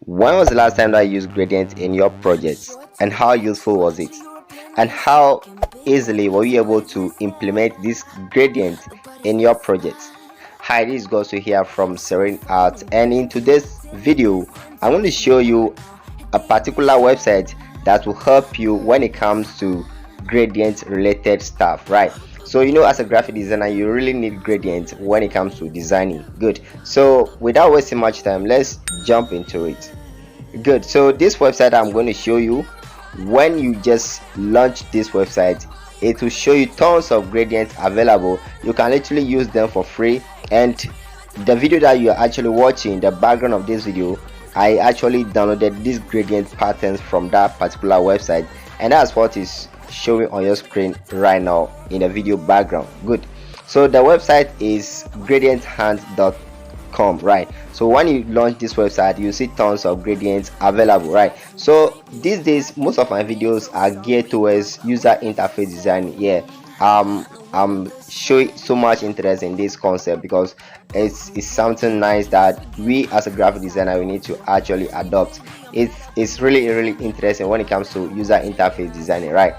When was the last time that you used gradient in your projects, and how useful was it? And how easily were you able to implement this gradient in your projects? Hi, this is Gosu here from Serene Art, and in today's video I'm going to show you a particular website that will help you when it comes to gradient related stuff, right? So as a graphic designer, you really need gradient when it comes to designing. Good. So without wasting much time, let's jump into it. Good. So this website I'm going to show you, when you just launch this website, it will show you tons of gradients available. You can literally use them for free, and the video that you are actually watching, the background of this video, I actually downloaded these gradient patterns from that particular website, and that's what is showing on your screen right now in the video background. Good. So the website is gradienthand.com, right? So when you launch this website, you see tons of gradients available, right? So these days most of my videos are geared towards user interface design. Yeah, I'm showing so much interest in this concept because it's something nice that we as a graphic designer we need to actually adopt. It's really interesting when it comes to user interface designing, right?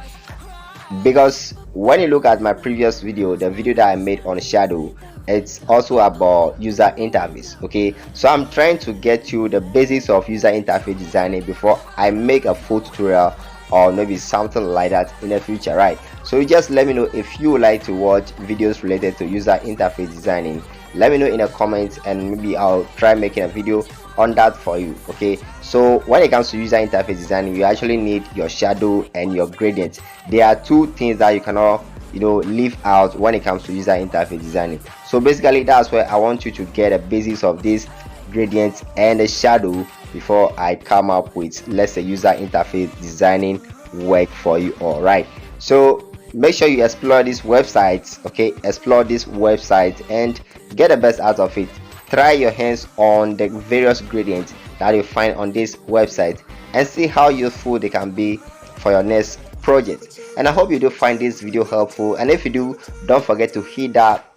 Because when you look at my previous video, the video that I made on shadow, it's also about user interface. Okay, so I'm trying to get you the basics of user interface designing before I make a full tutorial or maybe something like that in the future, right? So you just let me know if you would like to watch videos related to user interface designing. Let me know in the comments, and maybe I'll try making a video on that for you. Okay, so when it comes to user interface designing, you actually need your shadow and your gradient. There are two things that you cannot leave out when it comes to user interface designing. So basically that's where I want you to get the basics of this gradient and the shadow before I come up with, let's say, user interface designing work for you. All right, so make sure you explore these websites. Okay, explore this website and get the best out of it. Try your hands on the various gradients that you find on this website and see how useful they can be for your next project. And I hope you do find this video helpful, and if you do, don't forget to hit that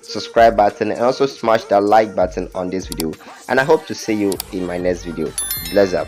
subscribe button and also smash that like button on this video, and I hope to see you in my next video. Bless up.